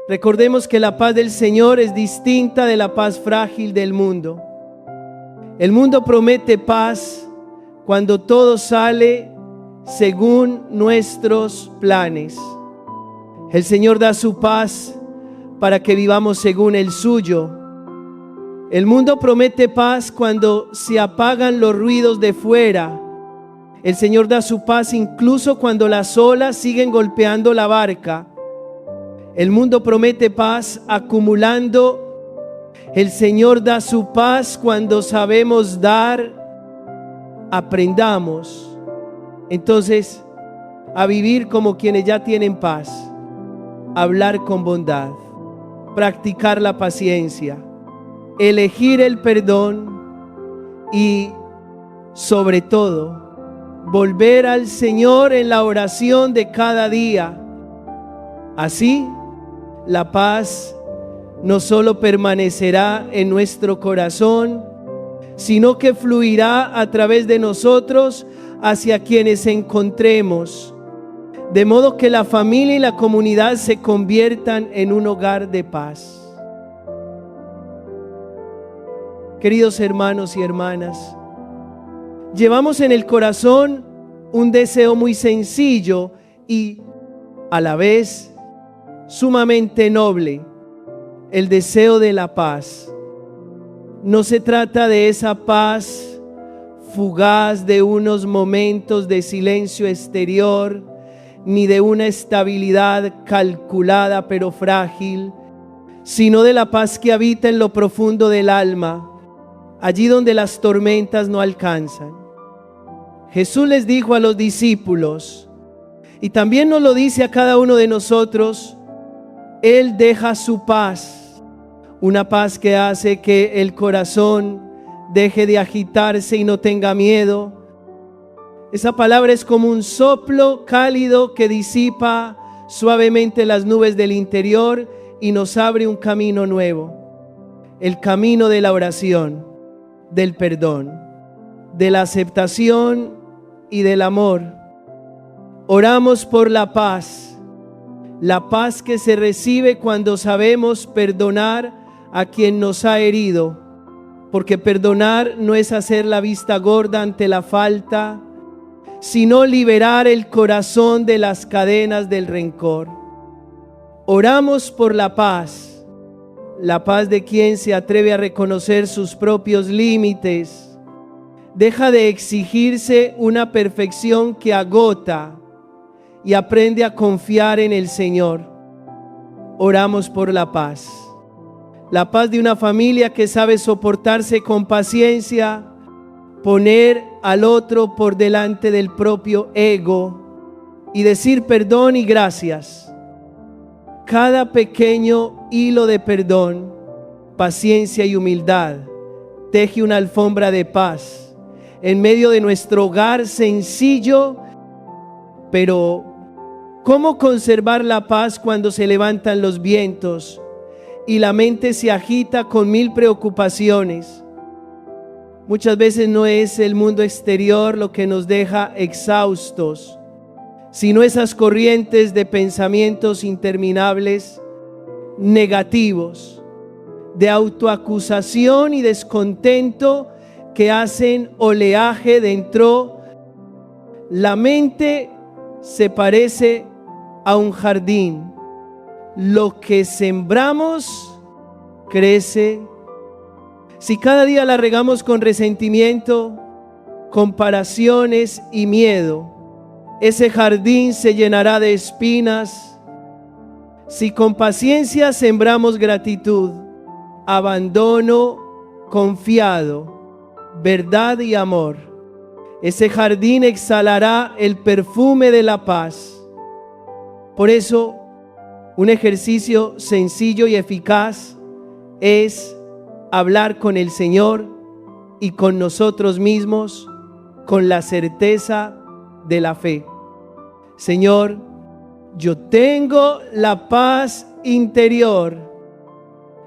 Recordemos que la paz del Señor es distinta de la paz frágil del mundo. El mundo promete paz cuando todo sale según nuestros planes. El Señor da su paz para que vivamos según el suyo. El mundo promete paz cuando se apagan los ruidos de fuera. El Señor da su paz incluso cuando las olas siguen golpeando la barca. El mundo promete paz acumulando. El Señor da su paz cuando sabemos dar. Aprendamos entonces a vivir como quienes ya tienen paz, hablar con bondad, practicar la paciencia, elegir el perdón y, sobre todo, volver al Señor en la oración de cada día. Así, la paz no solo permanecerá en nuestro corazón, sino que fluirá a través de nosotros hacia quienes encontremos, de modo que la familia y la comunidad se conviertan en un hogar de paz. Queridos hermanos y hermanas, llevamos en el corazón un deseo muy sencillo y a la vez sumamente noble, el deseo de la paz. No se trata de esa paz fugaz de unos momentos de silencio exterior, ni de una estabilidad calculada pero frágil, sino de la paz que habita en lo profundo del alma, allí donde las tormentas no alcanzan. Jesús les dijo a los discípulos, y también nos lo dice a cada uno de nosotros, Él deja su paz, una paz que hace que el corazón deje de agitarse y no tenga miedo. Esa palabra es como un soplo cálido que disipa suavemente las nubes del interior y nos abre un camino nuevo, el camino de la oración, del perdón, de la aceptación y del amor. Oramos por la paz que se recibe cuando sabemos perdonar a quien nos ha herido, porque perdonar no es hacer la vista gorda ante la falta, sino liberar el corazón de las cadenas del rencor. Oramos por la paz de quien se atreve a reconocer sus propios límites, deja de exigirse una perfección que agota y aprende a confiar en el Señor. Oramos por la paz de una familia que sabe soportarse con paciencia, poner al otro por delante del propio ego y decir perdón y gracias. Cada pequeño hilo de perdón, paciencia y humildad teje una alfombra de paz en medio de nuestro hogar sencillo. Pero ¿cómo conservar la paz cuando se levantan los vientos y la mente se agita con 1000 preocupaciones? Muchas veces no es el mundo exterior lo que nos deja exhaustos, sino esas corrientes de pensamientos interminables, negativos, de autoacusación y descontento que hacen oleaje dentro. La mente se parece a un jardín. Lo que sembramos crece. Si cada día la regamos con resentimiento, comparaciones y miedo, ese jardín se llenará de espinas. Si con paciencia sembramos gratitud, abandono confiado, verdad y amor, ese jardín exhalará el perfume de la paz. Por eso, un ejercicio sencillo y eficaz es hablar con el Señor y con nosotros mismos con la certeza de la fe. Señor, yo tengo la paz interior.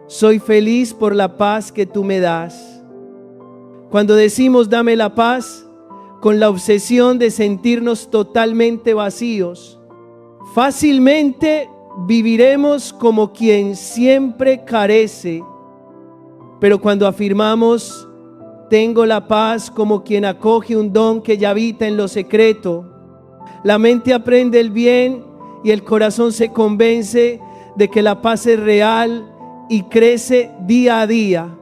Soy feliz por la paz que tú me das. Cuando decimos dame la paz, con la obsesión de sentirnos totalmente vacíos, fácilmente viviremos como quien siempre carece, pero cuando afirmamos tengo la paz como quien acoge un don que ya habita en lo secreto, la mente aprende el bien y el corazón se convence de que la paz es real y crece día a día.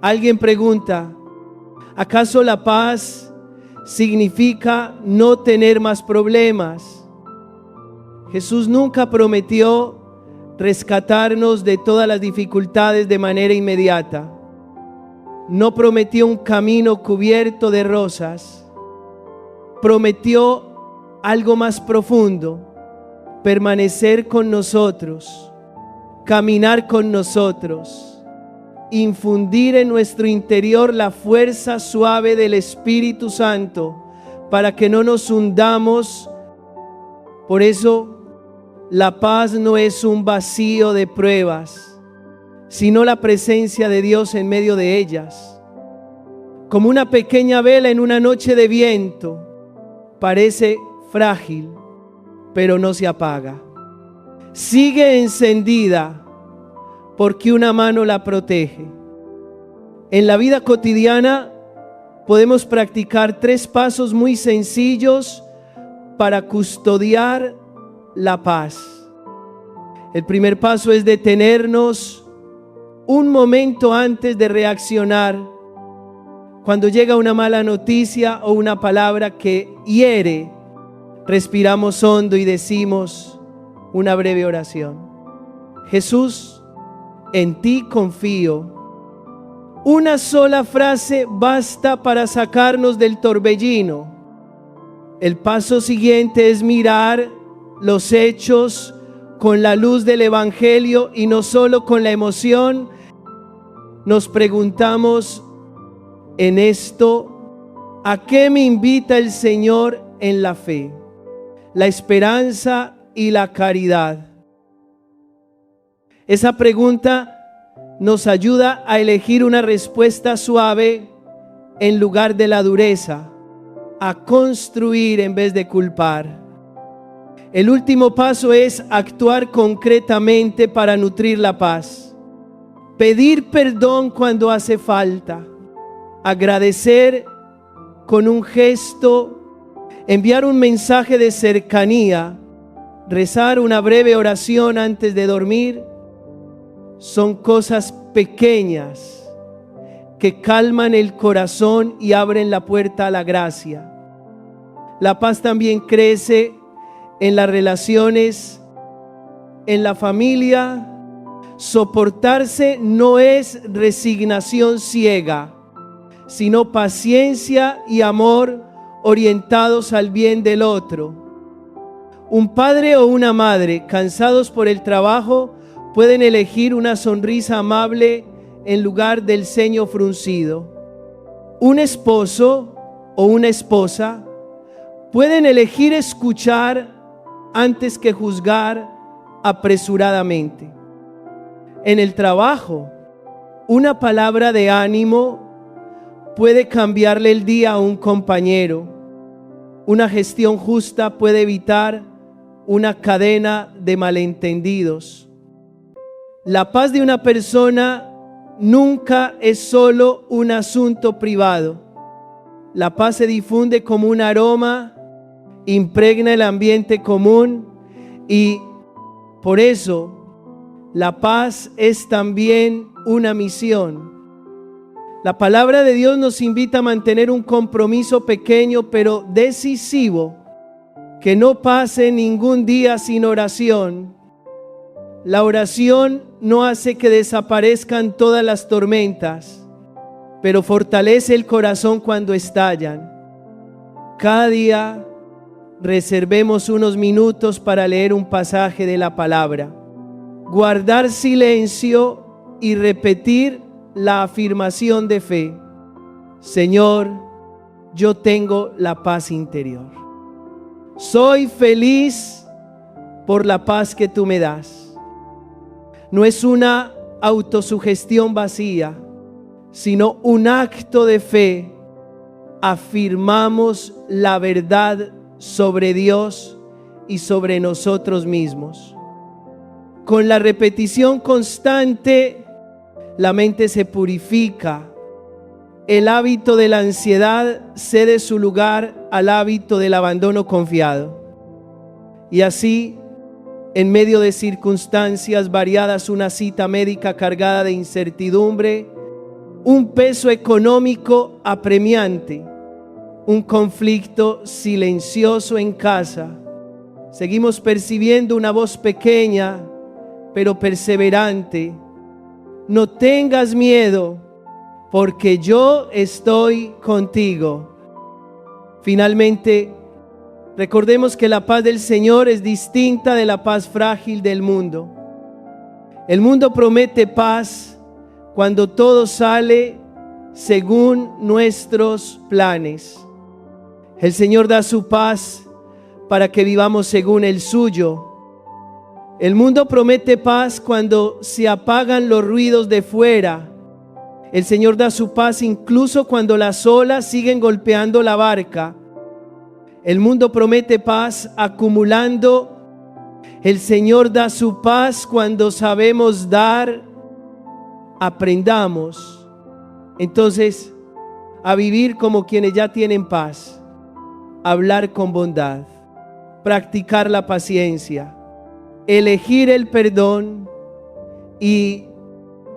Alguien pregunta, ¿acaso la paz significa no tener más problemas? Jesús nunca prometió rescatarnos de todas las dificultades de manera inmediata. No prometió un camino cubierto de rosas. Prometió algo más profundo: permanecer con nosotros, caminar con nosotros, infundir en nuestro interior la fuerza suave del Espíritu Santo para que no nos hundamos. Por eso, la paz no es un vacío de pruebas, sino la presencia de Dios en medio de ellas. Como una pequeña vela en una noche de viento, parece frágil, pero no se apaga. Sigue encendida porque una mano la protege. En la vida cotidiana podemos practicar 3 pasos muy sencillos para custodiar la paz. El primer paso es detenernos un momento antes de reaccionar. Cuando llega una mala noticia o una palabra que hiere, respiramos hondo y decimos una breve oración. Jesús, en ti confío. Una sola frase basta para sacarnos del torbellino. El paso siguiente es mirar los hechos con la luz del Evangelio y no solo con la emoción. Nos preguntamos en esto, ¿a qué me invita el Señor en la fe, la esperanza y la caridad? Esa pregunta nos ayuda a elegir una respuesta suave en lugar de la dureza, a construir en vez de culpar. El último paso es actuar concretamente para nutrir la paz. Pedir perdón cuando hace falta, agradecer con un gesto, enviar un mensaje de cercanía, rezar una breve oración antes de dormir. Son cosas pequeñas que calman el corazón y abren la puerta a la gracia. La paz también crece en las relaciones, en la familia. Soportarse no es resignación ciega, sino paciencia y amor orientados al bien del otro. Un padre o una madre cansados por el trabajo pueden elegir una sonrisa amable en lugar del ceño fruncido. Un esposo o una esposa pueden elegir escuchar antes que juzgar apresuradamente. En el trabajo, una palabra de ánimo puede cambiarle el día a un compañero. Una gestión justa puede evitar una cadena de malentendidos. La paz de una persona nunca es solo un asunto privado. La paz se difunde como un aroma, impregna el ambiente común y por eso la paz es también una misión. La palabra de Dios nos invita a mantener un compromiso pequeño pero decisivo, que no pase ningún día sin oración. La oración no hace que desaparezcan todas las tormentas, pero fortalece el corazón cuando estallan. Cada día reservemos unos minutos para leer un pasaje de la palabra, guardar silencio y repetir la afirmación de fe: Señor, yo tengo la paz interior. Soy feliz por la paz que tú me das. No es una autosugestión vacía, sino un acto de fe. Afirmamos la verdad sobre Dios y sobre nosotros mismos. Con la repetición constante, la mente se purifica. El hábito de la ansiedad cede su lugar al hábito del abandono confiado. Y así, en medio de circunstancias variadas, una cita médica cargada de incertidumbre, un peso económico apremiante, un conflicto silencioso en casa, seguimos percibiendo una voz pequeña pero perseverante: no tengas miedo, porque yo estoy contigo. Finalmente, recordemos que la paz del Señor es distinta de la paz frágil del mundo. El mundo promete paz cuando todo sale según nuestros planes. El Señor da su paz para que vivamos según el suyo. El mundo promete paz cuando se apagan los ruidos de fuera. El Señor da su paz incluso cuando las olas siguen golpeando la barca. El mundo promete paz acumulando. El Señor da su paz cuando sabemos dar. Aprendamos entonces a vivir como quienes ya tienen paz, hablar con bondad, practicar la paciencia, elegir el perdón y,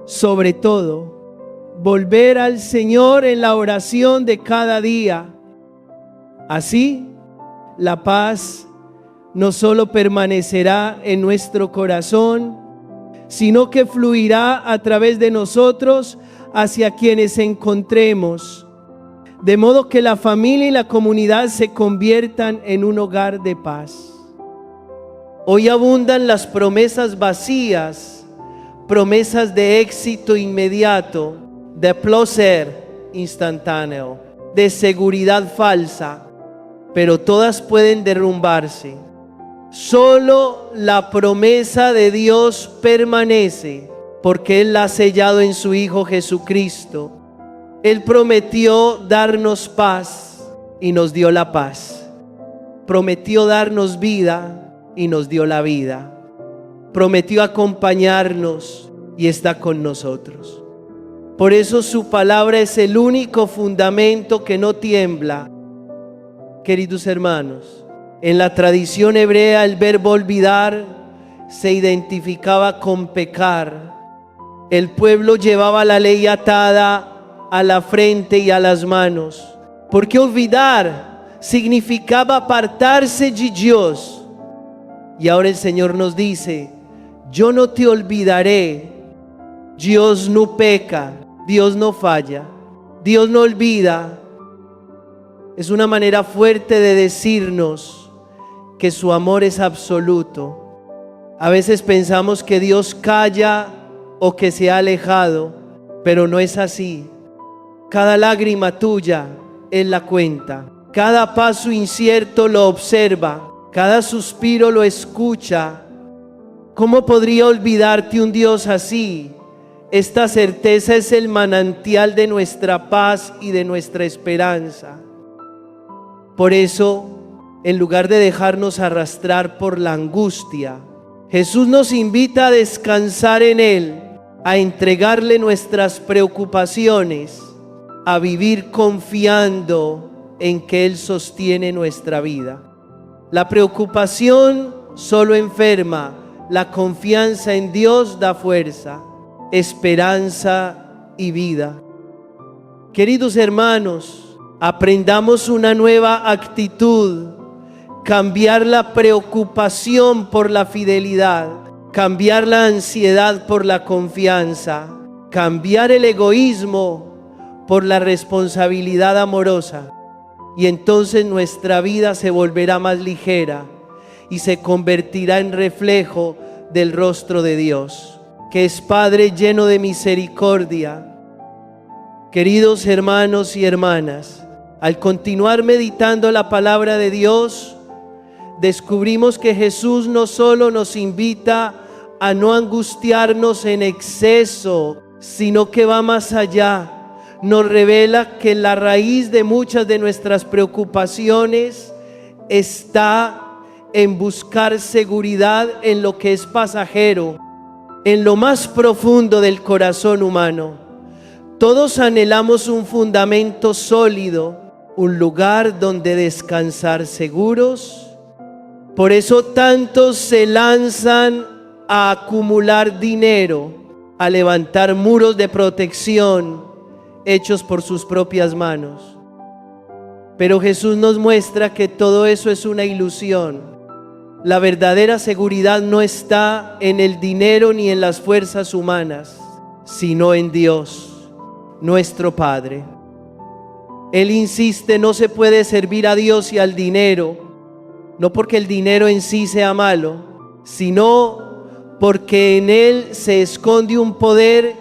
sobre todo, volver al Señor en la oración de cada día. Así, la paz no solo permanecerá en nuestro corazón, sino que fluirá a través de nosotros hacia quienes encontremos, de modo que la familia y la comunidad se conviertan en un hogar de paz. Hoy abundan las promesas vacías, promesas de éxito inmediato, de placer instantáneo, de seguridad falsa, pero todas pueden derrumbarse. Solo la promesa de Dios permanece, porque Él la ha sellado en su Hijo Jesucristo. Él prometió darnos paz y nos dio la paz. Prometió darnos vida y nos dio la vida. Prometió acompañarnos y está con nosotros. Por eso su palabra es el único fundamento que no tiembla. Queridos hermanos, en la tradición hebrea el verbo olvidar se identificaba con pecar. El pueblo llevaba la ley atada a la frente y a las manos, porque olvidar significaba apartarse de Dios. Y ahora el Señor nos dice: yo no te olvidaré. Dios no peca, Dios no falla, Dios no olvida. Es una manera fuerte de decirnos que su amor es absoluto. A veces pensamos que Dios calla o que se ha alejado, pero no es así. Cada lágrima tuya Él la cuenta, cada paso incierto lo observa, cada suspiro lo escucha. ¿Cómo podría olvidarte un Dios así? Esta certeza es el manantial de nuestra paz y de nuestra esperanza. Por eso, en lugar de dejarnos arrastrar por la angustia, Jesús nos invita a descansar en Él, a entregarle nuestras preocupaciones, a vivir confiando en que Él sostiene nuestra vida. La preocupación solo enferma, la confianza en Dios da fuerza, esperanza y vida. Queridos hermanos, aprendamos una nueva actitud, cambiar la preocupación por la fidelidad, cambiar la ansiedad por la confianza, cambiar el egoísmo por la responsabilidad amorosa. Y entonces nuestra vida se volverá más ligera y se convertirá en reflejo del rostro de Dios, que es Padre lleno de misericordia. Queridos hermanos y hermanas, al continuar meditando la palabra de Dios, descubrimos que Jesús no solo nos invita a no angustiarnos en exceso, sino que va más allá. Nos revela que la raíz de muchas de nuestras preocupaciones está en buscar seguridad en lo que es pasajero, en lo más profundo del corazón humano. Todos anhelamos un fundamento sólido, un lugar donde descansar seguros. Por eso tantos se lanzan a acumular dinero, a levantar muros de protección hechos por sus propias manos. Pero Jesús nos muestra que todo eso es una ilusión. La verdadera seguridad no está en el dinero ni en las fuerzas humanas, sino en Dios, nuestro Padre. Él insiste, no se puede servir a Dios y al dinero, no porque el dinero en sí sea malo, sino porque en él se esconde un poder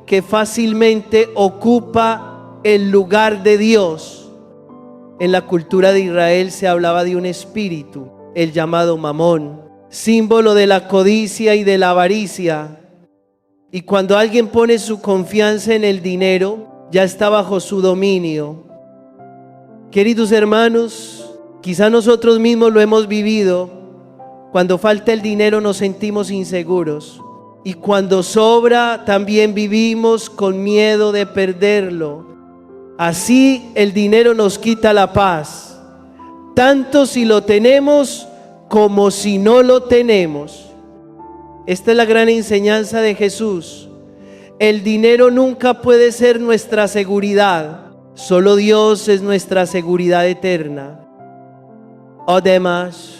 que fácilmente ocupa el lugar de Dios. En la cultura de Israel se hablaba de un espíritu, el llamado Mamón, símbolo de la codicia y de la avaricia. Y cuando alguien pone su confianza en el dinero, ya está bajo su dominio. Queridos hermanos, quizá nosotros mismos lo hemos vivido. Cuando falta el dinero nos sentimos inseguros. Y cuando sobra también vivimos con miedo de perderlo. Así el dinero nos quita la paz, tanto si lo tenemos como si no lo tenemos. Esta es la gran enseñanza de Jesús. El dinero nunca puede ser nuestra seguridad, solo Dios es nuestra seguridad eterna. Además,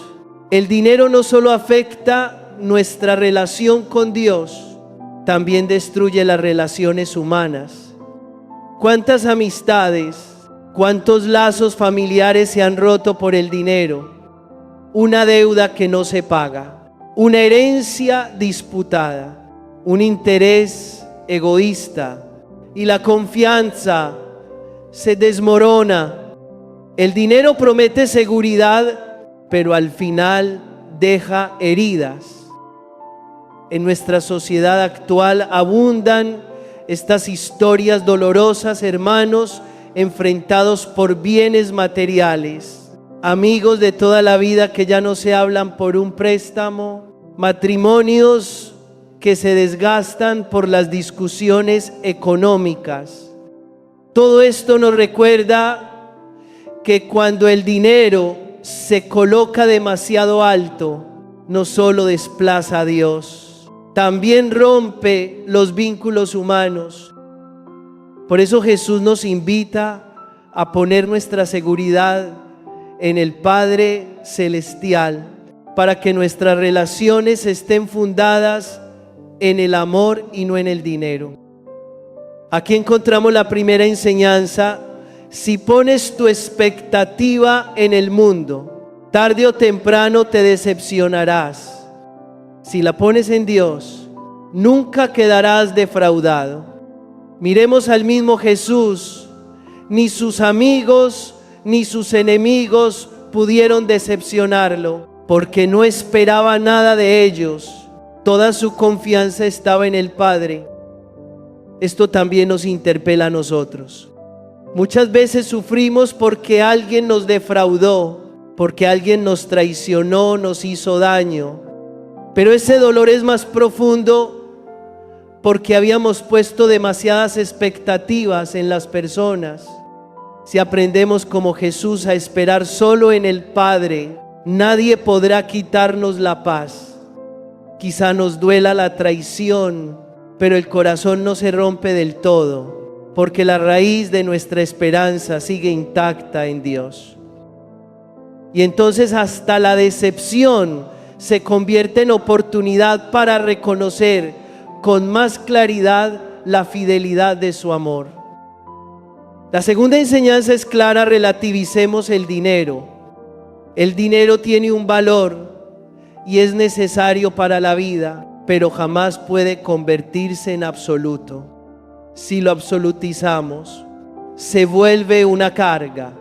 el dinero no solo afecta nuestra relación con Dios, también destruye las relaciones humanas. ¿Cuántas amistades, cuántos lazos familiares se han roto por el dinero? Una deuda que no se paga, una herencia disputada, un interés egoísta y la confianza se desmorona. El dinero promete seguridad, pero al final deja heridas. En nuestra sociedad actual abundan estas historias dolorosas, hermanos, enfrentados por bienes materiales, amigos de toda la vida que ya no se hablan por un préstamo, matrimonios que se desgastan por las discusiones económicas. Todo esto nos recuerda que cuando el dinero se coloca demasiado alto, no solo desplaza a Dios, también rompe los vínculos humanos. Por eso Jesús nos invita a poner nuestra seguridad en el Padre Celestial, para que nuestras relaciones estén fundadas en el amor y no en el dinero. Aquí encontramos la primera enseñanza. Si pones tu expectativa en el mundo, tarde o temprano te decepcionarás. Si la pones en Dios, nunca quedarás defraudado. Miremos al mismo Jesús. Ni sus amigos ni sus enemigos pudieron decepcionarlo, porque no esperaba nada de ellos. Toda su confianza estaba en el Padre. Esto también nos interpela a nosotros. Muchas veces sufrimos porque alguien nos defraudó, porque alguien nos traicionó, nos hizo daño. Pero ese dolor es más profundo porque habíamos puesto demasiadas expectativas en las personas. Si aprendemos como Jesús a esperar solo en el Padre, nadie podrá quitarnos la paz. Quizá nos duela la traición, pero el corazón no se rompe del todo, porque la raíz de nuestra esperanza sigue intacta en Dios. Y entonces hasta la decepción se convierte en oportunidad para reconocer con más claridad la fidelidad de su amor. La segunda enseñanza es clara: relativicemos el dinero. El dinero tiene un valor y es necesario para la vida, pero jamás puede convertirse en absoluto. Si lo absolutizamos, se vuelve una carga,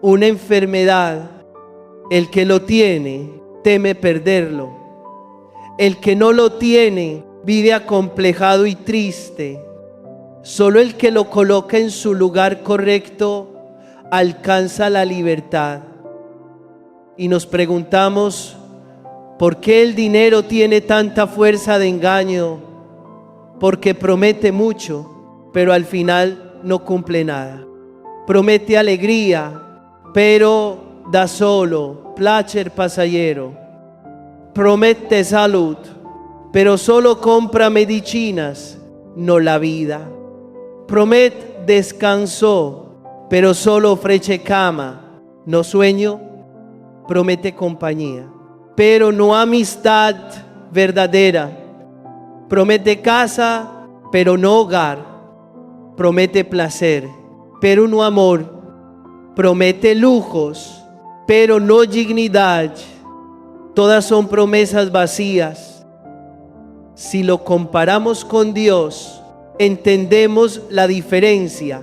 una enfermedad. El que lo tiene teme perderlo. El que no lo tiene vive acomplejado y triste. Solo el que lo coloca en su lugar correcto alcanza la libertad. Y nos preguntamos, ¿Por qué el dinero tiene tanta fuerza de engaño? Porque promete mucho, pero al final no cumple nada. Promete alegría, pero da solo placer pasajero. Promete salud, pero solo compra medicinas, no la vida. Promete descanso, pero solo ofrece cama, no sueño. Promete compañía, pero no amistad verdadera. Promete casa, pero no hogar. Promete placer, pero no amor. Promete lujos, pero no dignidad. Todas son promesas vacías. Si lo comparamos con Dios, entendemos la diferencia.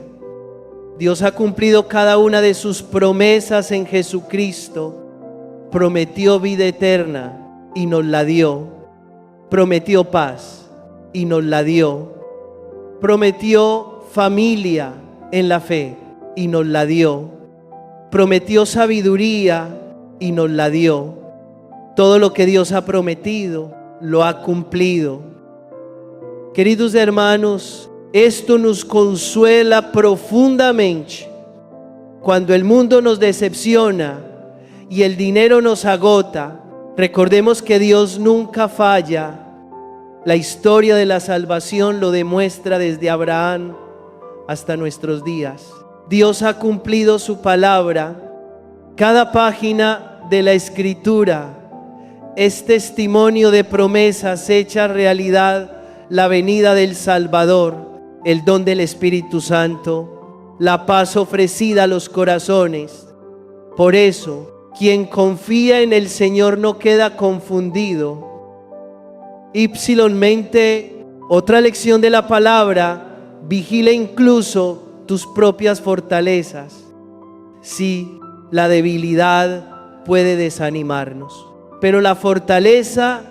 Dios ha cumplido cada una de sus promesas en Jesucristo. Prometió vida eterna y nos la dio. Prometió paz y nos la dio. Prometió familia en la fe y nos la dio. Prometió sabiduría y nos la dio. Todo lo que Dios ha prometido lo ha cumplido. Queridos hermanos, esto nos consuela profundamente. Cuando el mundo nos decepciona y el dinero nos agota, recordemos que Dios nunca falla. La historia de la salvación lo demuestra desde Abraham hasta nuestros días. Dios ha cumplido su palabra. Cada página de la Escritura es testimonio de promesas hechas realidad, la venida del Salvador, el don del Espíritu Santo, la paz ofrecida a los corazones. Por eso, quien confía en el Señor no queda confundido. Mente, otra lección de la palabra, vigila incluso tus propias fortalezas. Sí, la debilidad puede desanimarnos, pero la fortaleza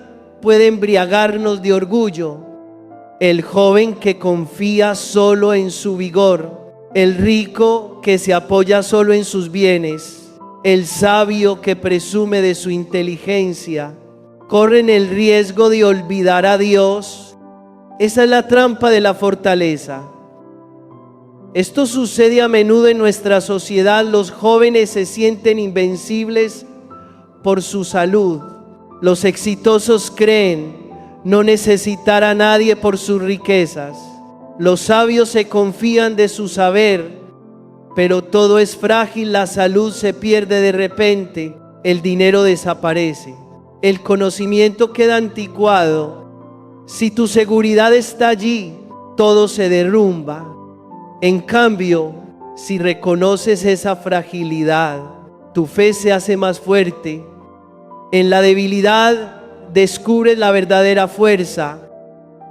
puede embriagarnos de orgullo. El joven que confía solo en su vigor, el rico que se apoya solo en sus bienes, el sabio que presume de su inteligencia, corren el riesgo de olvidar a Dios. Esa es la trampa de la fortaleza. Esto sucede a menudo en nuestra sociedad. Los jóvenes se sienten invencibles por su salud. Los exitosos creen no necesitar a nadie por sus riquezas. Los sabios se confían de su saber, pero todo es frágil. La salud se pierde de repente, el dinero desaparece, el conocimiento queda anticuado. Si tu seguridad está allí, todo se derrumba. En cambio, si reconoces esa fragilidad, tu fe se hace más fuerte. En la debilidad descubres la verdadera fuerza.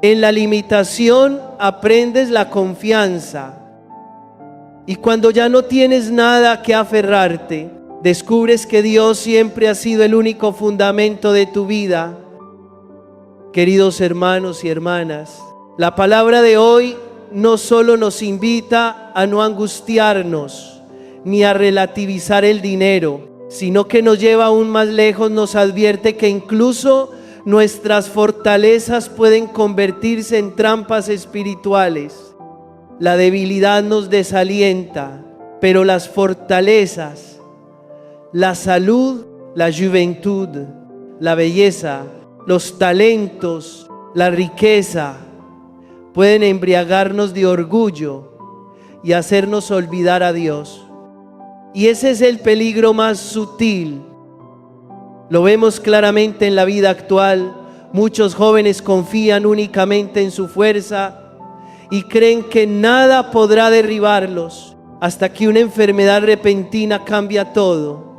En la limitación aprendes la confianza. Y cuando ya no tienes nada a que aferrarte, descubres que Dios siempre ha sido el único fundamento de tu vida. Queridos hermanos y hermanas, la palabra de hoy no solo nos invita a no angustiarnos ni a relativizar el dinero, sino que nos lleva aún más lejos. Nos advierte que incluso nuestras fortalezas pueden convertirse en trampas espirituales. La debilidad nos desalienta, pero las fortalezas, la salud, la juventud, la belleza, los talentos, la riqueza, pueden embriagarnos de orgullo y hacernos olvidar a Dios. Y ese es el peligro más sutil. Lo vemos claramente en la vida actual. Muchos jóvenes confían únicamente en su fuerza y creen que nada podrá derribarlos, hasta que una enfermedad repentina cambia todo.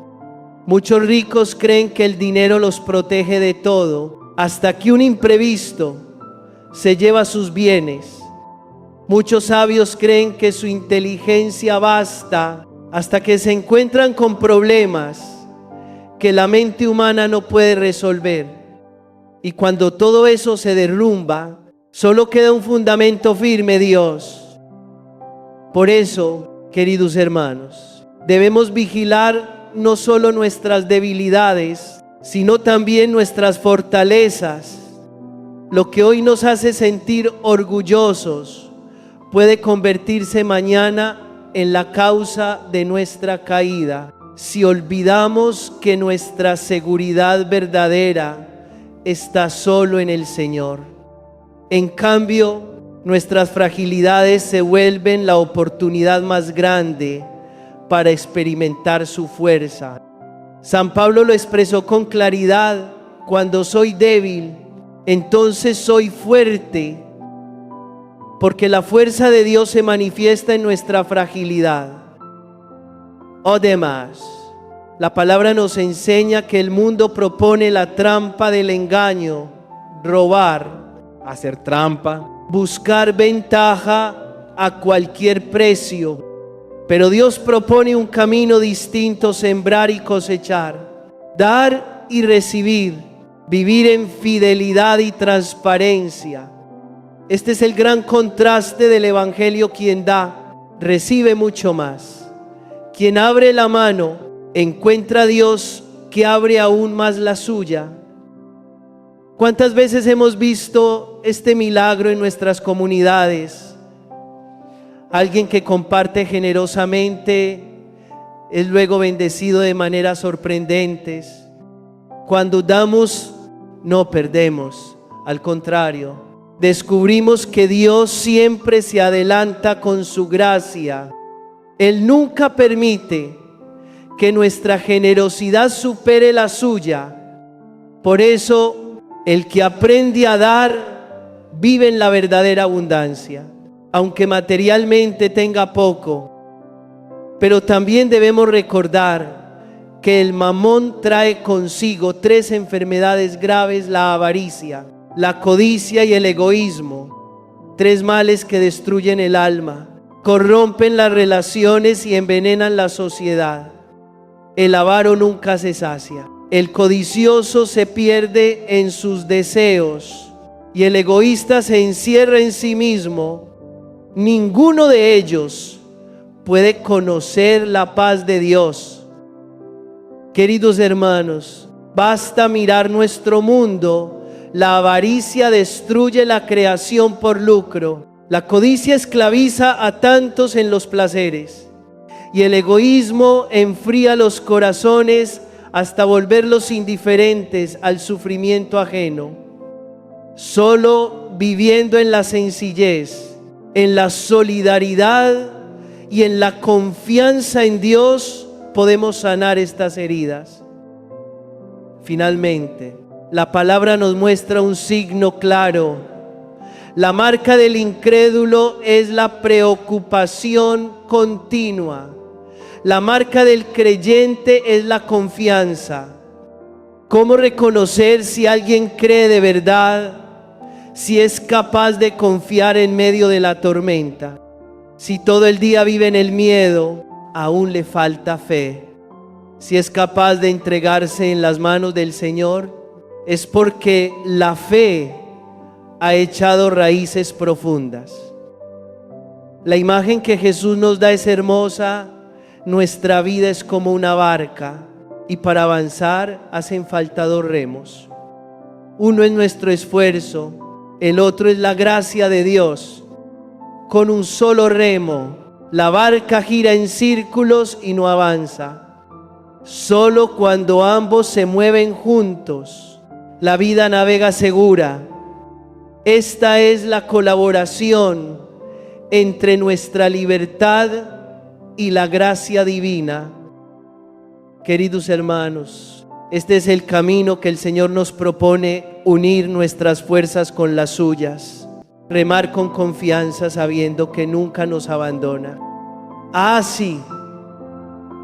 Muchos ricos creen que el dinero los protege de todo, hasta que un imprevisto se lleva sus bienes. Muchos sabios creen que su inteligencia basta, hasta que se encuentran con problemas que la mente humana no puede resolver. Y cuando todo eso se derrumba, solo queda un fundamento firme: Dios. Por eso, queridos hermanos, debemos vigilar no solo nuestras debilidades, sino también nuestras fortalezas. Lo que hoy nos hace sentir orgullosos puede convertirse mañana en la causa de nuestra caída, si olvidamos que nuestra seguridad verdadera está solo en el Señor. En cambio, nuestras fragilidades se vuelven la oportunidad más grande para experimentar su fuerza. San Pablo lo expresó con claridad: cuando soy débil, entonces soy fuerte, porque la fuerza de Dios se manifiesta en nuestra fragilidad. Además, la palabra nos enseña que el mundo propone la trampa del engaño, robar, hacer trampa, buscar ventaja a cualquier precio. Pero Dios propone un camino distinto: sembrar y cosechar, dar y recibir, vivir en fidelidad y transparencia. Este es el gran contraste del Evangelio. Quien da, recibe mucho más. Quien abre la mano, encuentra a Dios que abre aún más la suya. ¿Cuántas veces hemos visto este milagro en nuestras comunidades? Alguien que comparte generosamente es luego bendecido de maneras sorprendentes. Cuando damos, no perdemos, al contrario, descubrimos que Dios siempre se adelanta con su gracia. Él nunca permite que nuestra generosidad supere la suya. Por eso, el que aprende a dar vive en la verdadera abundancia, aunque materialmente tenga poco. Pero también debemos recordar que el mamón trae consigo 3 enfermedades graves: la avaricia, la codicia y el egoísmo. 3 males que destruyen el alma, corrompen las relaciones y envenenan la sociedad. El avaro nunca se sacia, el codicioso se pierde en sus deseos y el egoísta se encierra en sí mismo. Ninguno de ellos puede conocer la paz de Dios. Queridos hermanos, basta mirar nuestro mundo. La avaricia destruye la creación por lucro. La codicia esclaviza a tantos en los placeres. Y el egoísmo enfría los corazones hasta volverlos indiferentes al sufrimiento ajeno. Solo viviendo en la sencillez, en la solidaridad y en la confianza en Dios podemos sanar estas heridas. Finalmente, la palabra nos muestra un signo claro. La marca del incrédulo es la preocupación continua. La marca del creyente es la confianza. ¿Cómo reconocer si alguien cree de verdad? Si es capaz de confiar en medio de la tormenta. Si todo el día vive en el miedo, aún le falta fe. Si es capaz de entregarse en las manos del Señor, es porque la fe ha echado raíces profundas. La imagen que Jesús nos da es hermosa. Nuestra vida es como una barca y para avanzar hacen falta 2 remos. Uno es nuestro esfuerzo, el otro es la gracia de Dios. Con un solo remo, la barca gira en círculos y no avanza. Solo cuando ambos se mueven juntos, la vida navega segura. Esta es la colaboración entre nuestra libertad y la gracia divina. Queridos hermanos, este es el camino que el Señor nos propone: unir nuestras fuerzas con las suyas, remar con confianza sabiendo que nunca nos abandona. Así,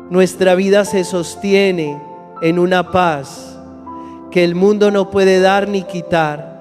nuestra vida se sostiene en una paz que el mundo no puede dar ni quitar.